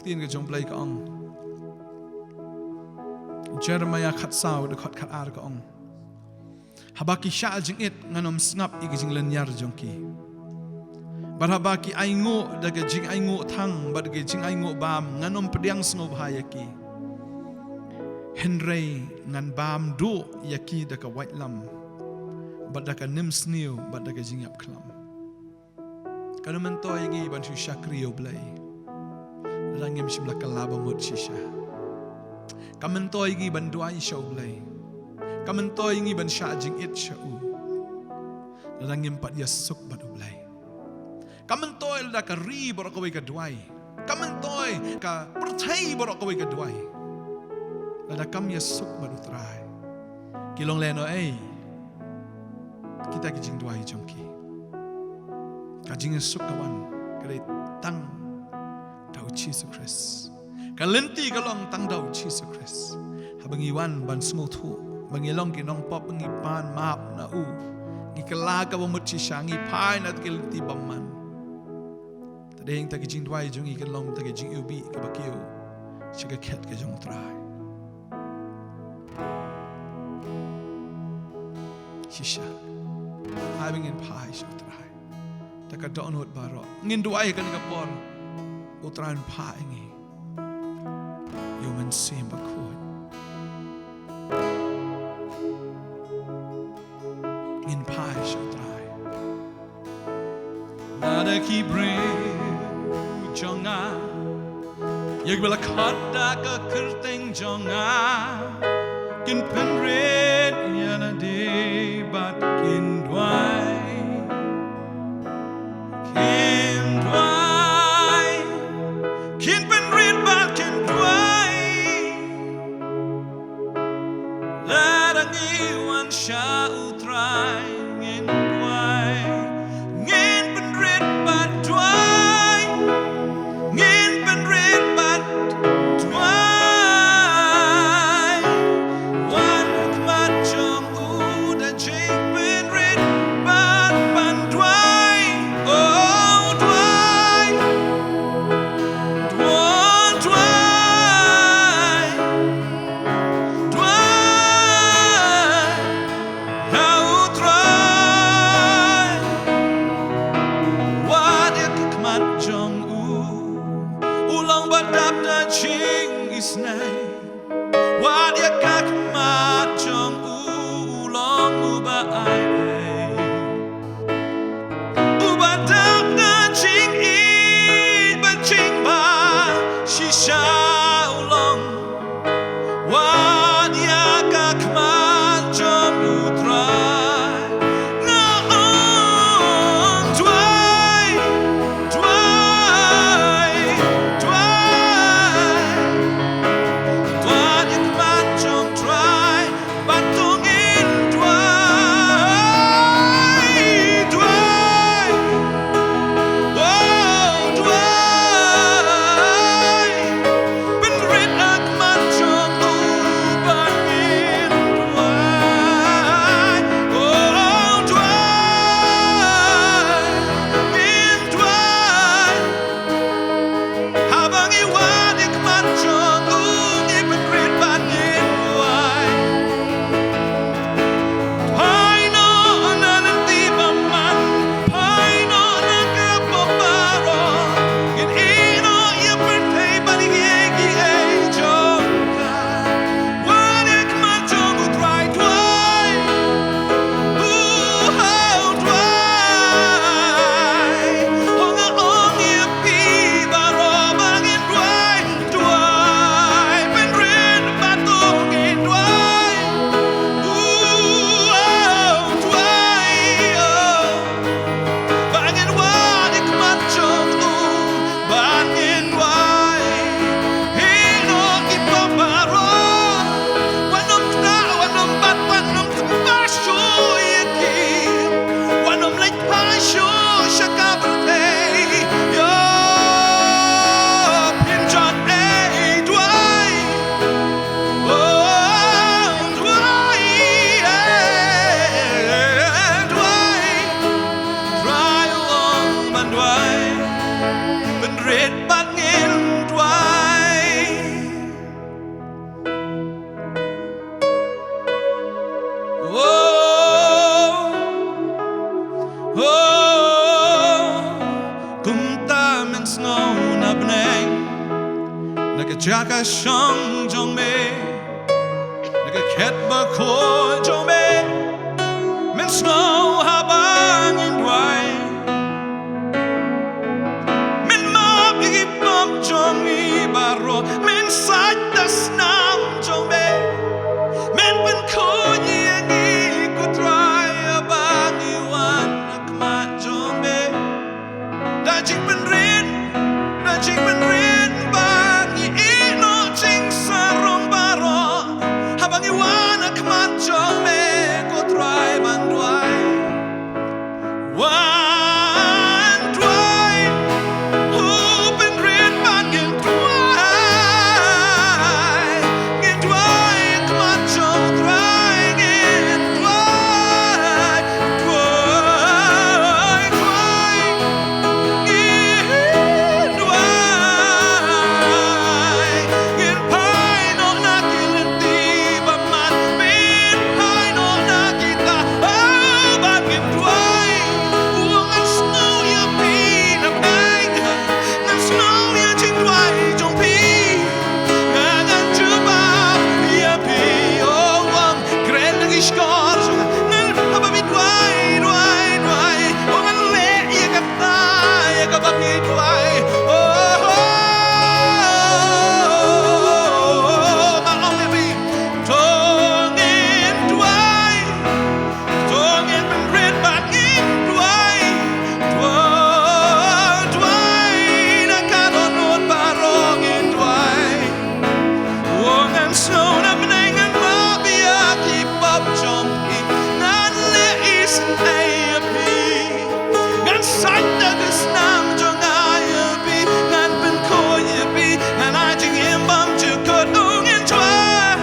16 ke jong play ka ong Jeremiah khat saw de khat khat ar ka ong habaki sha jing it nganom snap ig jing lenyar jong ki bar habaki aingo daga jing aingo thang bar ge jing aingo bam nganom pediang sngo bhaya ki henrei ngan bam do yaki daga white lam bar daga nim snew bar daga jing yap klam kana mentoy ngi ban shu shakriyo blai rangim shibla kalaba mut shisha kamentoy ngi ban duai show blai kamentoy ngi ban sha jing it shau rangim pat yasuk badu blai kamentoy da ka ri bor ko ka duai kamentoy ka perthai bor ko ka duai da kam yasuk badu trai kilong leno kita ki jing duai jongki ka jing yasuk kawan kare tang Tau Jisu Christ. Kalenti kalong tang Tau Jisu Christ. Habangi wan ban small tu. Bangi long ki nong pop bangi pan map na u. Ngi kalaga bamut shisha ngi pai na kelenti bamman. Tadeng tagi jing duai jong ikan long tagi jing ubi ke bakio. Shaga ket ke jong trai. Shisha. Having in pai shaw trai. Taka donut baro. Ngin duai kan kapon. Utran pa ingi Yuman sim bakut In pa shotrai Nada ki brew jonga Yag bala khata ka kirteng jonga Kin penred yana de bat kin dwai Naka jaka shang jong me, naka ket ba ko jong me, men snow habang in Duwai, men ma bigi pop jong I baro, men side das nam jong me, men pen ko yengi ko Trai abang iwan akmat jong me, da jing pen rin bang ino jing sarong baro, habang iwan akmat jong me ko Trai bang Duwai. One Duwai, open red bang in Duwai, akmat jong Trai in Duwai, Duwai, in Duwai, in pai no nakilenti baman, min pai no nakita, bang in Duwai, uangan snow ya pi na bang, nan snow ya jing Duwai jong pi, ngan juba ya pi, uang keren lagi skor, nan apa mi Duwai, uangan le ya kata ya kabang i Duwai, maong ya pi, tong in Duwai, tong in pen bang in Duwai, Duwai nakadonot barong in Duwai, uangan snow na menengan mabia keep up jumping, nan le isen ay pi, ngan saita gus nam jong ay pi, ngan pen ko ya pi, ngan ay jing im bam ju ko ung in Duwai,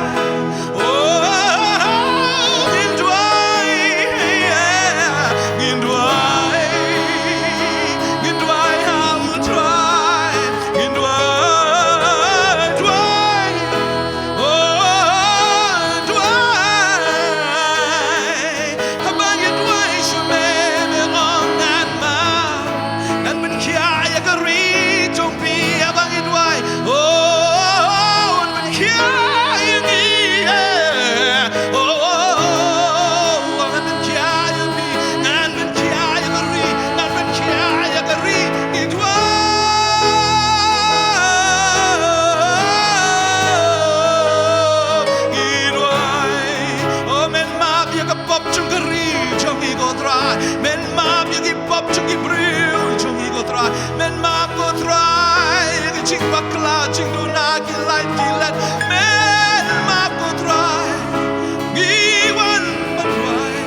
in Duwai, in Duwai, in Duwai how you try, in Duwai, Duwai, Duwai, habang in Duwai shume me ong nan ma, nan ben kia ya kari jong pi habang in Duwai, nan ben kia ya ni, nan ben kia ya pi, nan ben kia ya kari, nan ben kia ya kari in Duwai, in Duwai, men map ya ka pop jong kari jong I ko Trai, men map ya ki pop jong I briu jong I ko Trai, men map ko Trai ya ki jing bakla jing duna ki light ki let, men map ko Trai, iwan ban Duwai,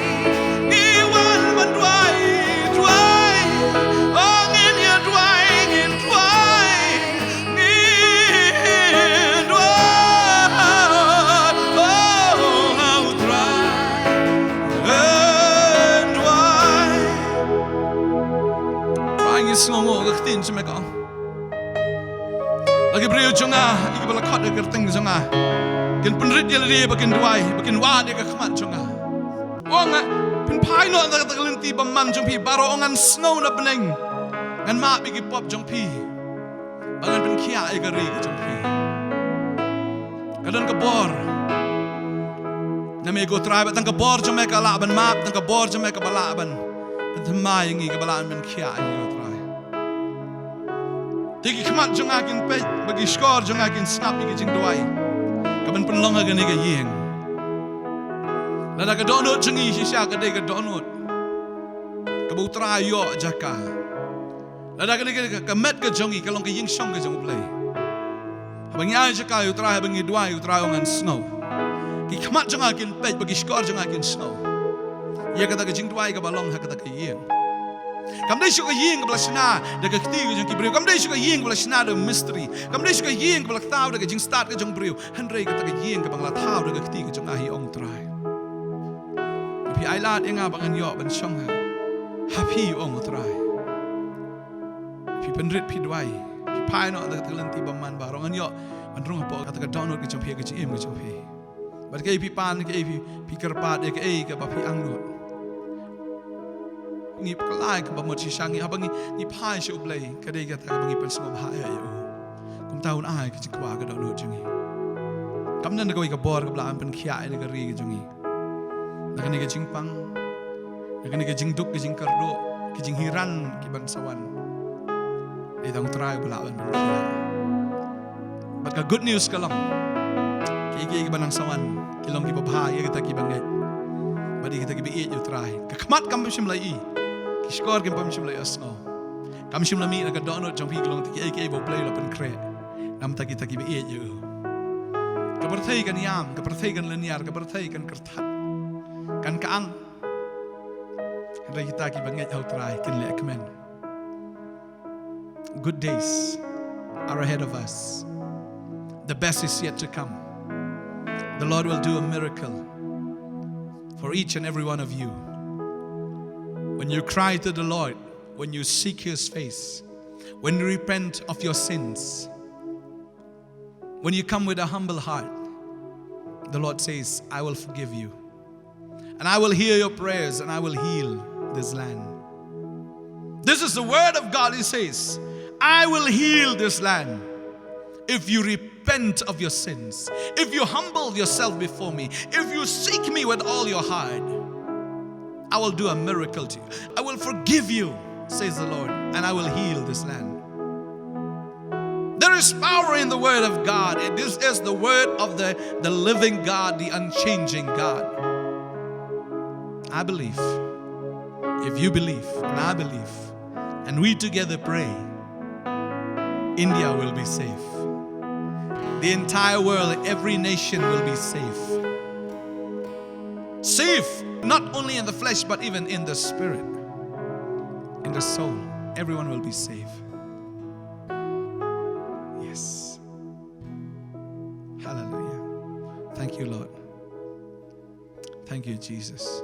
iwan ban Duwai, Duwai, ong in ya Duwai, in Duwai, in Duwai, how Trai, in Duwai. Trai ngi sngo ga tin chme ka. Lagi brio jonga, igi bala khat ga teng jonga. Kin penrit ya ri bakin Duwai, bakin wa de ga khmat jonga. Onga pin pai no ga taglenti bamman jong pi baro ongan snow na beneng. Ngan ma bigi pop jong pi. Bangan pen kia ai ga ri ga jong pi. Kadon ka bor. Na me go Trai ba tang ka bor jong me ka la ban map tang ka bor jong me ka bala ban. Nongthymmai ngi ga bala men kia ai go Trai. Tiki khmat jong akin pe bagi skor jong akin snap igi jing Duwai. Kaban pen longa ga ni ga yeng. Lada ka donut jong I hisya ka de ga donut. Ka bu Trai yo jaka. Lada ka ni ka met ka jong I ka long ka yeng shong ka jong play. Habang ya jaka yu Trai habang I Duwai yu Trai ongan snow. Ki khmat jong akin pe bagi skor jong akin snow. Ya kata ka jing Duwai ka balong ha kata ka yeng. Kam dai suka yeng bala sina da ka kti jong ki brio. Kam dai suka yeng bala sina da mystery. Kam dai suka yeng bala tau da ka jing start ka jong brio. Handrei ka ta ka yeng ka bangla tau da ka kti ka jong ahi ong Trai. Pi ai lat enga bangan yo ban shong ha. Happy ong Trai. Pi penrit pi Duwai. Pi pai no da ka lenti baman barongan yo. An rong po ka ta ka download ka jong pi ka jing em ka jong pi. Bat ka pi pan ka pi kerpat ka ka ba pi angnut. Ngi kalai ka ba mo chi shangi habang ni pai shu blai ka dei ka ta ba ngi pen sngom ha ya yo. Kum tahun ai ke jingkwa ke dok jungi kam nan ko ka bor ka bla pen khia ni ka ri ke jungi nak ni ke jingpang nak ni ke jingduk ke jingkardo ke jinghiran ki ban sawan di tong trai bla pen khia baka good news kalam ki banang sawan kilong ki babha ye kita ki bangai badi kita ki bi yu trai ka khamat kam shim lai ki skor kim pam shim lai asno kam shim lami na ka donot jong pi kilong ki bo play la pen kre nam ta ki bi yu ka berthai kan yam ka berthai kan leniar ka berthai kan kerthat kan kaang kita ki bangai hau trai kin le kmen good days are ahead of us. The best is yet to come. The Lord will do a miracle for each and every one of you. When you cry to the Lord, when you seek His face, when you repent of your sins, when you come with a humble heart, the Lord says, I will forgive you. And I will hear your prayers and I will heal this land. This is the word of God. He says, I will heal this land. If you repent of your sins, if you humble yourself before me, if you seek me with all your heart, I will do a miracle to you. I will forgive you, says the Lord, and I will heal this land. There is power in the word of God. This is the word of the living God, the unchanging God. I believe. If you believe, and I believe, and we together pray, India will be safe. The entire world, every nation will be safe. Safe, not only in the flesh, but even in the spirit, in the soul. Everyone will be safe. Yes. Hallelujah. Thank you, Lord. Thank you, Jesus.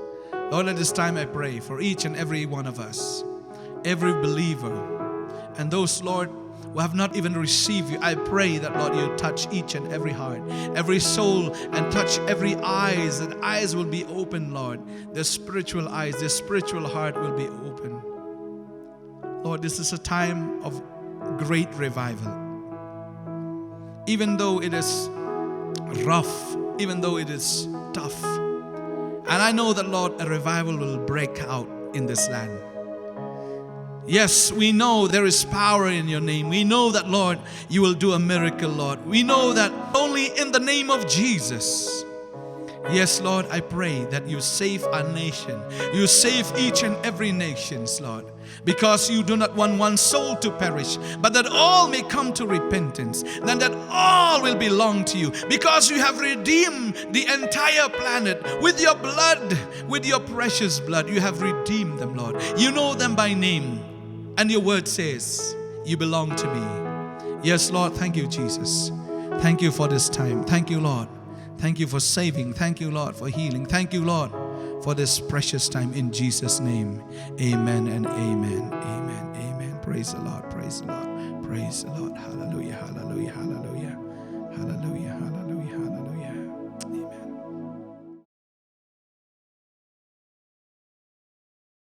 Lord, at this time I pray for each and every one of us, every believer, and those, Lord, who have not even received you. I pray that, Lord, you touch each and every heart, every soul, and touch every eyes. That eyes will be open, Lord. The spiritual eyes, the spiritual heart will be open. Lord, this is a time of great revival. Even though it is rough, even though it is tough. And I know that, Lord, a revival will break out in this land. Yes, we know there is power in your name. We know that, Lord, you will do a miracle, Lord. We know that only in the name of Jesus. Yes, Lord, I pray that you save our nation. You save each and every nation, Lord. Because you do not want one soul to perish, but that all may come to repentance. Then that all will belong to you. Because you have redeemed the entire planet with your blood, with your precious blood. You have redeemed them, Lord. You know them by name. And your word says, you belong to me. Yes, Lord, thank you, Jesus. Thank you for this time. Thank you, Lord. Thank you for saving. Thank you, Lord, for healing. Thank you, Lord, for this precious time in Jesus' name. Amen and amen. Amen. Amen. Praise the Lord. Praise the Lord. Praise the Lord. Hallelujah. Hallelujah. Hallelujah. Hallelujah. Hallelujah.